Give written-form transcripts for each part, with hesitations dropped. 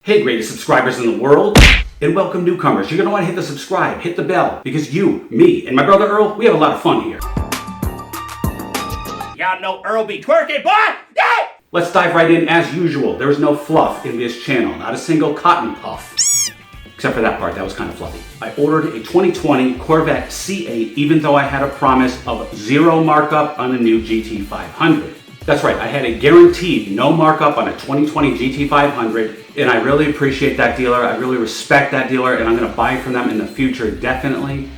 Hey, greatest subscribers in the world, and welcome newcomers. You're going to want to hit the subscribe, hit the bell, because you, me, and my brother Earl, we have a lot of fun here. Y'all know Earl be twerking, boy! Yeah! Let's dive right in as usual. There is no fluff in this channel, not a single cotton puff. Except for that part, that was kind of fluffy. I ordered a 2020 Corvette C8, even though I had a promise of zero markup on a new GT500. That's right, I had a guaranteed no markup on a 2020 GT500, and I really appreciate that dealer. I really respect that dealer, and I'm gonna buy from them in the future, definitely.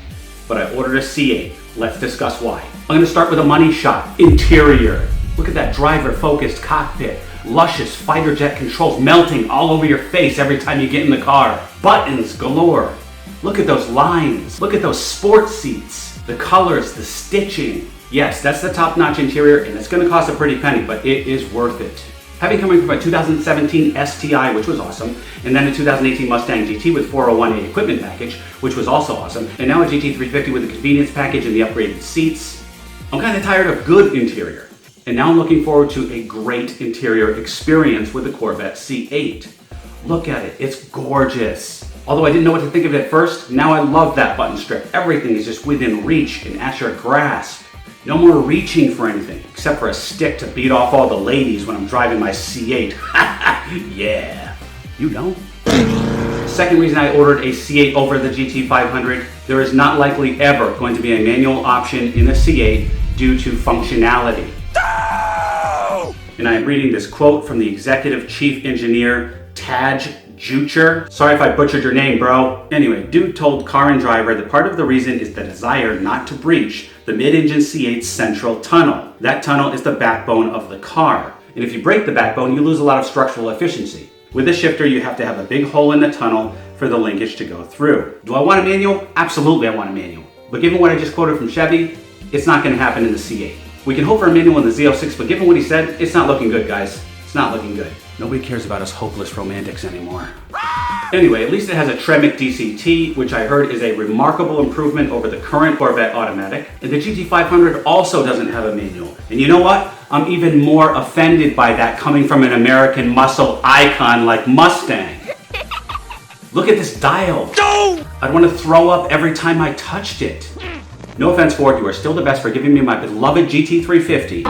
But I ordered a C8. Let's discuss why. I'm gonna start with a money shot. Interior. Look at that driver-focused cockpit. Luscious fighter jet controls melting all over your face every time you get in the car. Buttons galore. Look at those lines. Look at those sports seats. The colors, the stitching. Yes, that's the top-notch interior, and it's gonna cost a pretty penny, but it is worth it. Having coming from a 2017 STI, which was awesome, and then a 2018 Mustang GT with 401A equipment package, which was also awesome, and now a GT350 with a convenience package and the upgraded seats. I'm kind of tired of good interior, and now I'm looking forward to a great interior experience with the Corvette C8. Look at it, it's gorgeous. Although I didn't know what to think of it at first, now I love that button strip. Everything is just within reach and at your grasp. No more reaching for anything, except for a stick to beat off all the ladies when I'm driving my C8. Yeah. You don't? Second reason I ordered a C8 over the GT500, there is not likely ever going to be a manual option in the C8 due to functionality. No! And I am reading this quote from the Executive Chief Engineer, Taj Jucher. Sorry if I butchered your name, bro. Anyway, dude told Car and Driver that part of the reason is the desire not to breach the mid-engine C8's central tunnel. That tunnel is the backbone of the car. And if you break the backbone, you lose a lot of structural efficiency. With a shifter, you have to have a big hole in the tunnel for the linkage to go through. Do I want a manual? Absolutely I want a manual. But given what I just quoted from Chevy, it's not gonna happen in the C8. We can hope for a manual in the Z06, but given what he said, it's not looking good, guys. It's not looking good. Nobody cares about us hopeless romantics anymore. Anyway, at least it has a Tremec DCT, which I heard is a remarkable improvement over the current Corvette automatic. And the GT500 also doesn't have a manual. And you know what? I'm even more offended by that coming from an American muscle icon like Mustang. Look at this dial. No! I'd want to throw up every time I touched it. No offense, Ford, you are still the best for giving me my beloved GT350.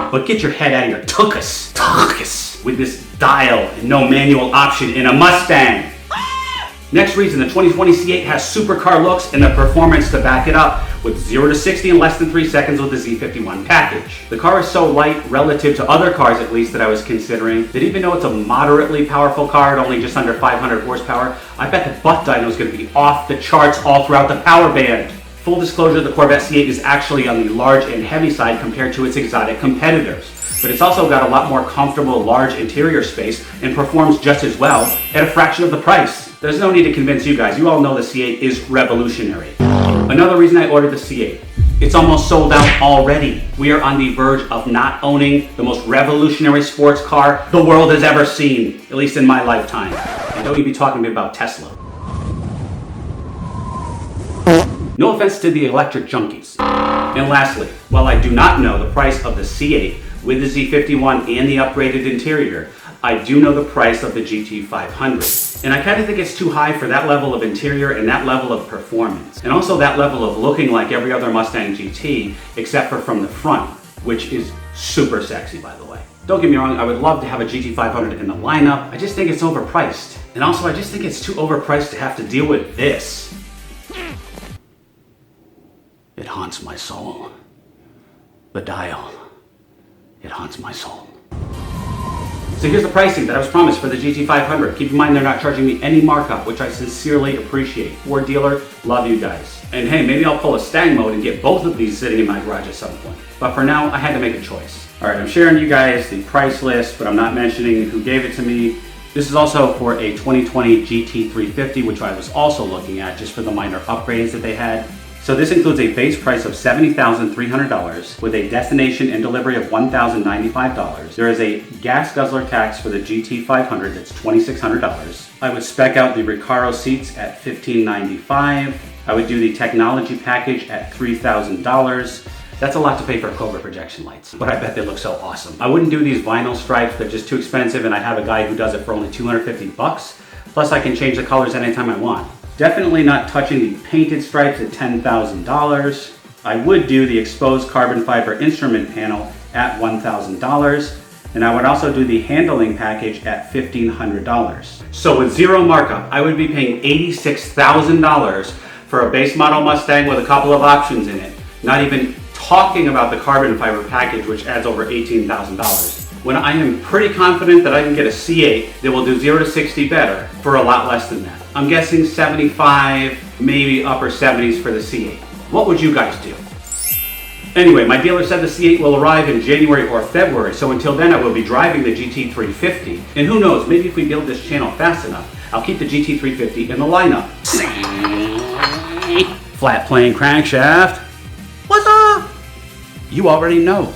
But get your head out of your tuchus with this dial and no manual option in a Mustang. Next reason, the 2020 C8 has supercar looks and the performance to back it up with 0 to 60 in less than 3 seconds with the Z51 package. The car is so light relative to other cars at least that I was considering that even though it's a moderately powerful car at only just under 500 horsepower, I bet the butt dyno is going to be off the charts all throughout the power band. Full disclosure, the Corvette C8 is actually on the large and heavy side compared to its exotic competitors. But it's also got a lot more comfortable large interior space and performs just as well at a fraction of the price. There's no need to convince you guys. You all know the C8 is revolutionary. Another reason I ordered the C8. It's almost sold out already. We are on the verge of not owning the most revolutionary sports car the world has ever seen, at least in my lifetime. And don't you be talking to me about Tesla. No offense to the electric junkies. And lastly, while I do not know the price of the C8 with the Z51 and the upgraded interior, I do know the price of the GT500. And I kind of think it's too high for that level of interior and that level of performance. And also that level of looking like every other Mustang GT, except for from the front, which is super sexy, by the way. Don't get me wrong, I would love to have a GT500 in the lineup. I just think it's overpriced. And also I just think it's too overpriced to have to deal with this. It haunts my soul. The dial. It haunts my soul. So here's the pricing that I was promised for the GT500. Keep in mind they're not charging me any markup, which I sincerely appreciate. Ford dealer, love you guys. And hey, maybe I'll pull a Stang mode and get both of these sitting in my garage at some point. But for now, I had to make a choice. All right, I'm sharing you guys the price list, but I'm not mentioning who gave it to me. This is also for a 2020 GT350, which I was also looking at just for the minor upgrades that they had. So this includes a base price of $70,300 with a destination and delivery of $1,095. There is a gas guzzler tax for the GT500 that's $2,600. I would spec out the Recaro seats at $1,595. I would do the technology package at $3,000. That's a lot to pay for Cobra projection lights, but I bet they look so awesome. I wouldn't do these vinyl stripes, they're just too expensive, and I have a guy who does it for only 250 bucks. Plus I can change the colors anytime I want. Definitely not touching the painted stripes at $10,000. I would do the exposed carbon fiber instrument panel at $1,000. And I would also do the handling package at $1,500. So with zero markup, I would be paying $86,000 for a base model Mustang with a couple of options in it. Not even talking about the carbon fiber package, which adds over $18,000. When I am pretty confident that I can get a C8 that will do 0 to 60 better for a lot less than that. I'm guessing 75, maybe upper 70s for the C8. What would you guys do? Anyway, my dealer said the C8 will arrive in January or February, so until then I will be driving the GT350. And who knows, maybe if we build this channel fast enough, I'll keep the GT350 in the lineup. Flat plane crankshaft. What's up? You already know.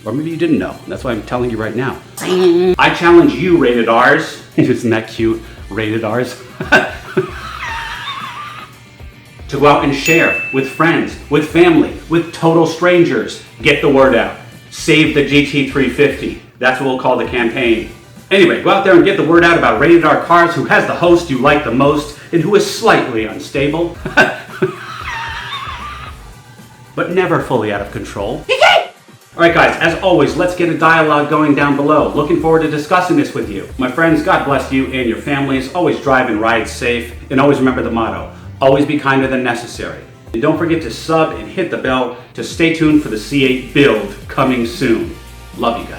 Or maybe you didn't know. That's why I'm telling you right now. I challenge you, rated R's. Isn't that cute? Rated R's. To go out and share with friends, with family, with total strangers. Get the word out. Save the GT350. That's what we'll call the campaign. Anyway, go out there and get the word out about Rated R Cars, who has the host you like the most, and who is slightly unstable. But never fully out of control. Alright guys, as always, let's get a dialogue going down below. Looking forward to discussing this with you. My friends, God bless you and your families. Always drive and ride safe, and always remember the motto. Always be kinder than necessary. And don't forget to sub and hit the bell to stay tuned for the C8 build coming soon. Love you guys.